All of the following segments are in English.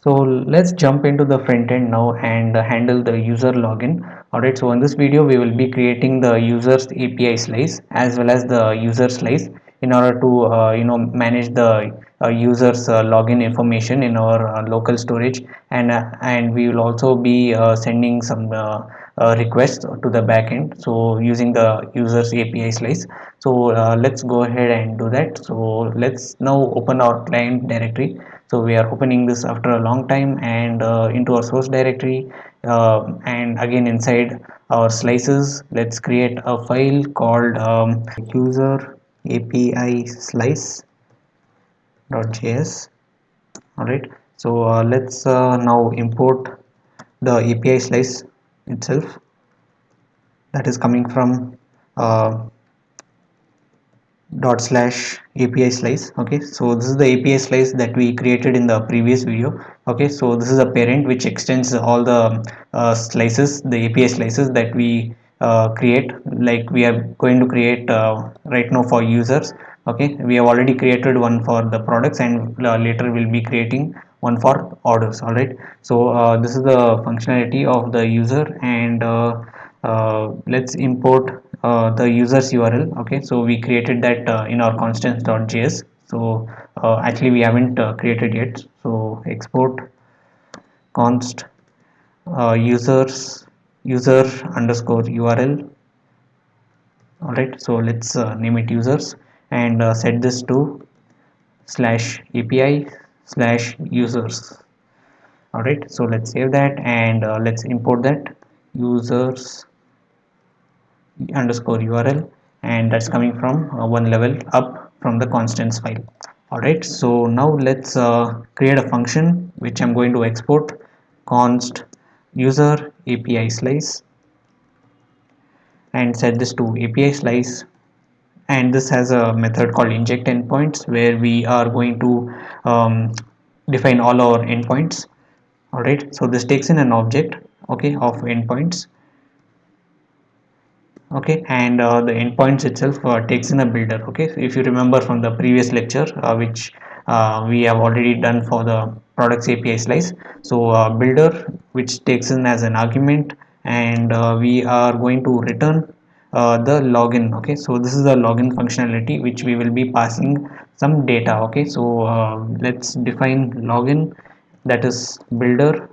So let's jump into the front end now and handle the user login. Alright, so in this video we will be creating the user's API slice as well as the user slice in order to manage the user's login information in our local storage, and we will also be sending some requests to the backend, so using the user's API slice. So let's go ahead and do that. So let's now open our client directory. So we are opening this after a long time, and into our source directory, and again inside our slices let's create a file called user API slice.js. All right, so let's now import the API slice itself, that is coming from uh, dot slash API slice. Okay, so this is the API slice that we created in the previous video. Okay, so this is a parent which extends all the slices, the API slices that we create, like we are going to create right now for users. Okay, we have already created one for the products, and later we'll be creating one for orders. All right, so this is the functionality of the user, and let's import the user's URL. Okay, so we created that in our constants.js. So actually we haven't created yet. So export const user underscore URL. All right, so let's name it users, and set this to slash API slash users. All right, so let's save that, and let's import that users underscore URL, and that's coming from one level up from the constants file. All right, so now let's create a function which I'm going to export const user API slice, and set this to API slice, and this has a method called inject endpoints where we are going to define all our endpoints. All right, so this takes in an object, okay, of endpoints. Okay, and the endpoints itself takes in a builder. Okay, so if you remember from the previous lecture, which we have already done for the products API slice, so builder which takes in as an argument, and we are going to return the login. Okay, so this is the login functionality which we will be passing some data. Okay, so let's define login, that is builder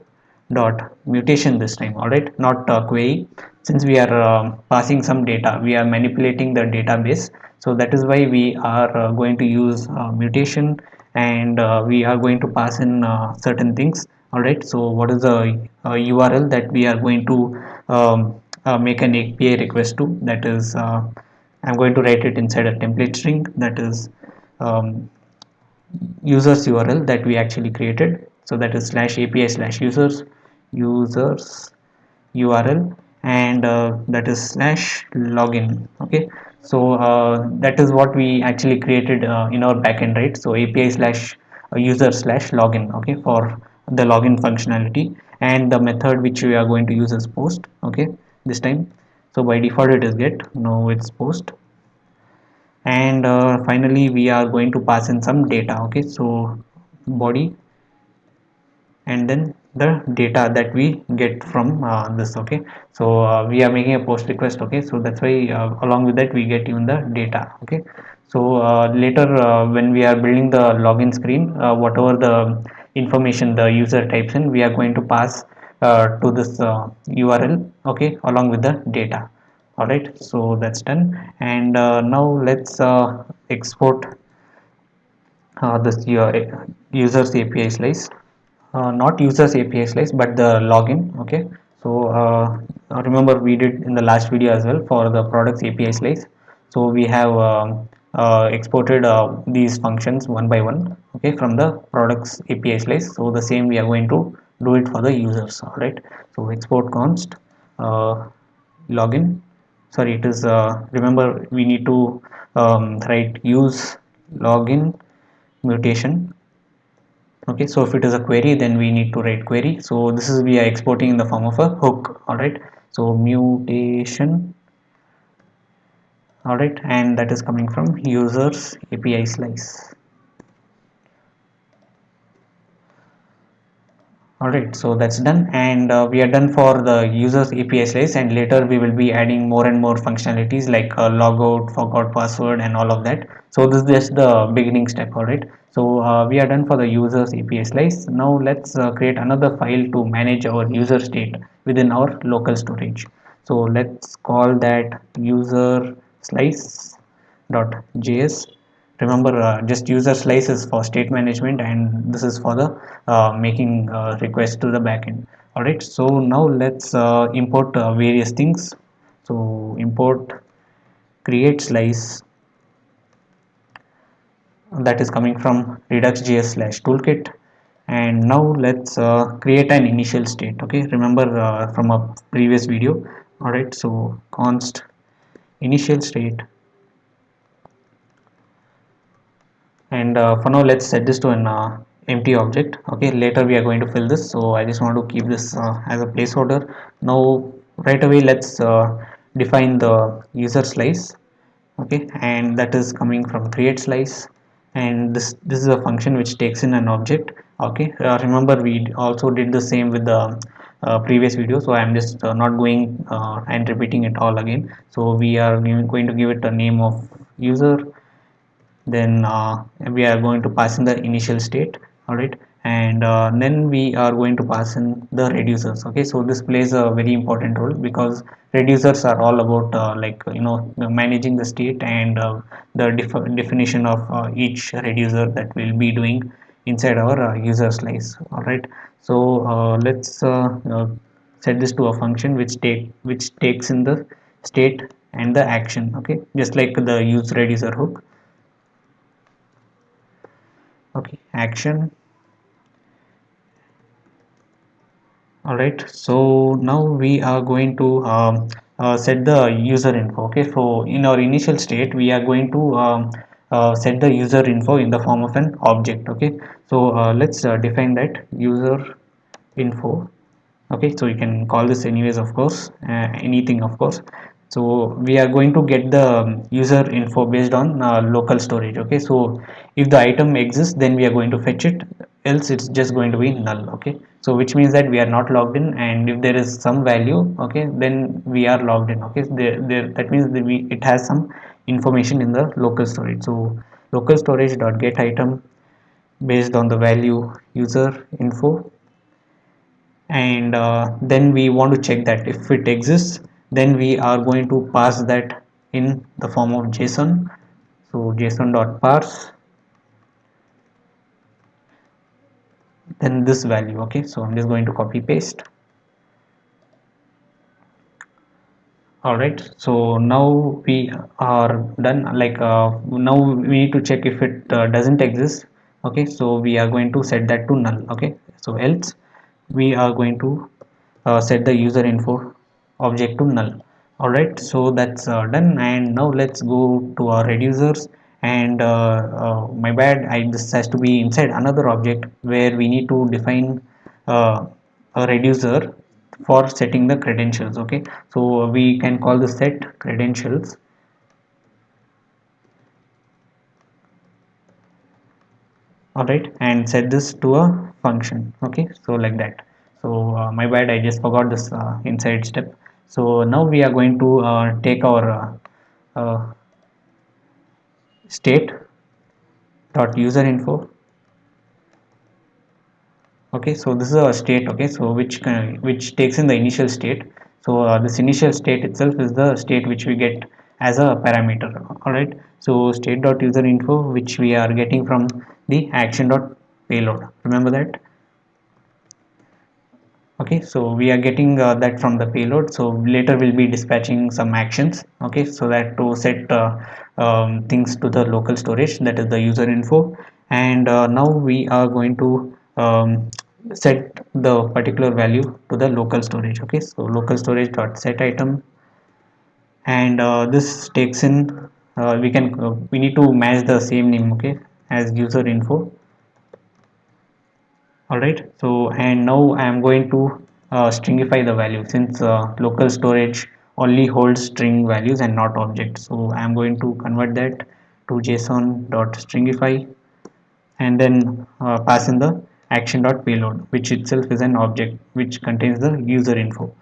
dot mutation this time. All right, not query, since we are passing some data, we are manipulating the database, so that is why we are going to use mutation, and we are going to pass in certain things. All right, so what is the URL that we are going to make an API request to? That is I'm going to write it inside a template string, that is um, users URL that we actually created. So that is slash API slash users URL, and that is slash login. Okay, so that is what we actually created in our backend, right? So API slash user slash login, okay, for the login functionality, and the method which we are going to use is post. Okay, this time, so by default it is get, now it's post, and finally we are going to pass in some data. Okay, so body, and then the data that we get from this. Okay, so we are making a post request. Okay, so that's why along with that we get even the data. Okay, so later when we are building the login screen, whatever the information the user types in, we are going to pass to this URL, okay, along with the data. All right, so that's done, and now let's export this users API slice, not users API slice but the login. Okay, so remember we did in the last video as well for the products API slice, so we have exported these functions one by one, okay, from the products API slice. So the same we are going to do it for the users. All right, so export const login, sorry, it is remember we need to write use login mutation. Okay, so if it is a query, then we need to write query. So this is we are exporting in the form of a hook. All right, so mutation. All right, and that is coming from users API slice. All right, so that's done, and we are done for the users API slice, and later we will be adding more and more functionalities like logout, forgot password, and all of that. So this is just the beginning step. All right, so we are done for the users API slice. Now let's create another file to manage our user state within our local storage. So let's call that user slice.js. Remember, just user slice is for state management, and this is for the making request to the backend. All right, so now let's import various things. So import create slice, that is coming from redux.js/toolkit. And now let's create an initial state. Okay, remember from a previous video. All right, so const initial state, and for now let's set this to an empty object. Okay, later we are going to fill this, so I just want to keep this as a placeholder. Now right away let's define the user slice. Okay, and that is coming from create slice, and this is a function which takes in an object. Okay, remember we also did the same with the previous video, so I'm just not going and repeating it all again. So we are going to give it a name of user, then we are going to pass in the initial state. All right, and then we are going to pass in the reducers. Okay, so this plays a very important role because reducers are all about like managing the state and the definition of each reducer that we'll be doing inside our user slice. All right, so let's set this to a function which takes in the state and the action. Okay, just like the use reducer hook. Okay, action. All right, so now we are going to set the user info. Okay, so in our initial state we are going to set the user info in the form of an object. Okay, so let's define that user info. Okay, so you can call this anyways, of course, anything, of course. So we are going to get the user info based on local storage. Okay, so if the item exists, then we are going to fetch it, else it's just going to be null. Okay, so which means that we are not logged in, and if there is some value, okay, then we are logged in. Okay, that means that it has some information in the local storage. So local storage dot get item based on the value user info, and then we want to check that if it exists, then we are going to pass that in the form of JSON. So json.parse, then this value. Okay, so I'm just going to copy paste. All right, so now we are done. Like now we need to check if it doesn't exist. Okay, so we are going to set that to null. Okay, so else we are going to set the user info object to null. All right, so that's done, and now let's go to our reducers. And my bad, this has to be inside another object where we need to define a reducer for setting the credentials. Okay, so we can call the set credentials. All right, and set this to a function. Okay, so like that. So my bad, I just forgot this inside step. So now we are going to take our state dot user info. Okay, so this is a state. Okay, so which takes in the initial state. So this initial state itself is the state which we get as a parameter. All right, so state dot user info, which we are getting from the action dot payload. Remember that. Okay, so we are getting that from the payload. So later we'll be dispatching some actions. Okay, so that to set things to the local storage, that is the user info. And now we are going to set the particular value to the local storage. Okay, so local storage dot set item, and this takes in we need to match the same name. Okay, as user info. All right, so and now I am going to stringify the value, since local storage only holds string values and not objects. So I am going to convert that to json dot stringify, and then pass in the action.payload, which itself is an object which contains the user info.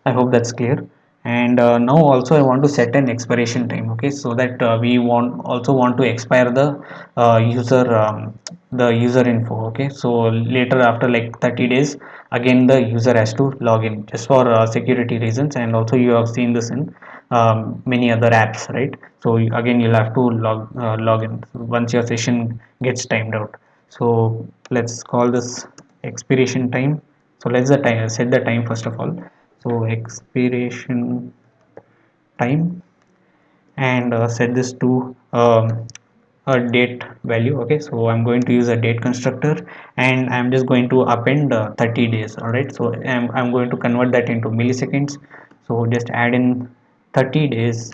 I hope that's clear. And now also I want to set an expiration time. Okay, so that we want to expire the user info. Okay, so later after like 30 days, again the user has to log in just for security reasons. And also you have seen this in many other apps, right? So again you'll have to log in once your session gets timed out. So let's call this expiration time. So let's set the time first of all. So expiration time, and set this to a date value. Okay, so I'm going to use a date constructor, and I'm just going to append 30 days. All right, so I'm going to convert that into milliseconds. So just add in 30 days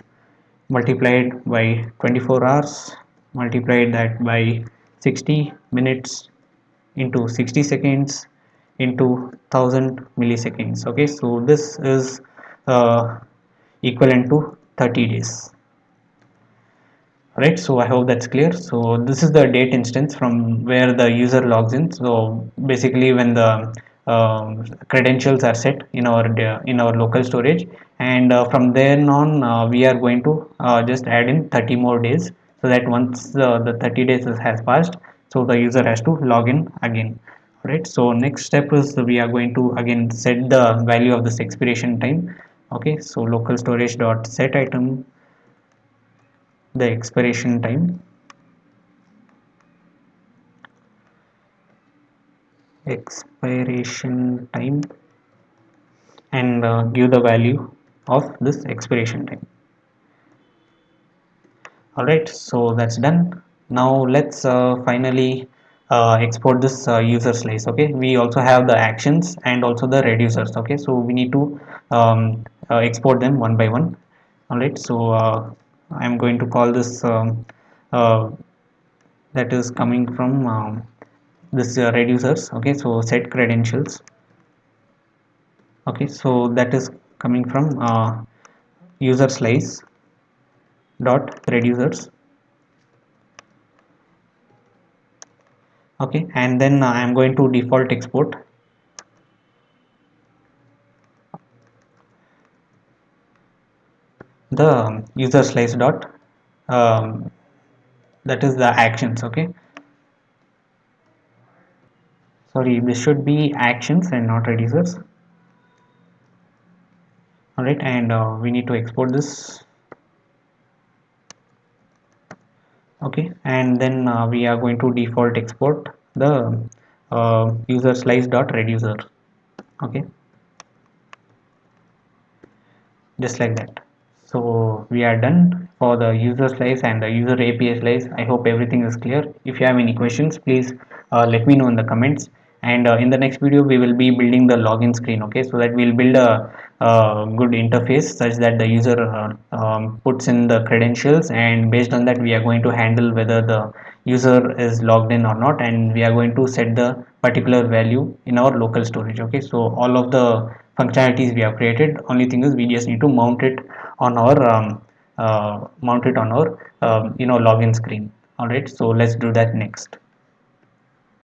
multiplied by 24 hours, multiplied that by 60 minutes into 60 seconds into 1000 milliseconds. Okay, so this is uh, equivalent to 30 days. Right, so I hope that's clear. So this is the date instance from where the user logs in. So basically when the credentials are set in our local storage, and from then on we are going to just add in 30 more days, so that once the 30 days has passed, so the user has to log in again. Right, so next step is we are going to again set the value of this expiration time. Okay, so local storage dot set item, the expiration time, and give the value of this expiration time. All right, so that's done. Now let's finally export this user slice. Okay, we also have the actions and also the reducers. Okay, so we need to export them one by one. All right, so I'm going to call this uh, that is coming from this reducers. Okay, so set credentials. Okay, so that is coming from user slice dot reducers. Okay, and then I'm going to default export the user slice dot um, that is the actions. Okay, sorry, this should be actions and not reducers. All right, and we need to export this. Okay, and then we are going to default export the user slice dot reducer. Okay, just like that. So we are done for the user slice and the user API slice. I hope everything is clear. If you have any questions, please let me know in the comments. And in the next video, we will be building the login screen. Okay, so that we'll build a good interface such that the user puts in the credentials, and based on that, we are going to handle whether the user is logged in or not, and we are going to set the particular value in our local storage. Okay, so all of the functionalities we have created, only thing is we just need to mount it on our login screen. All right, so let's do that next.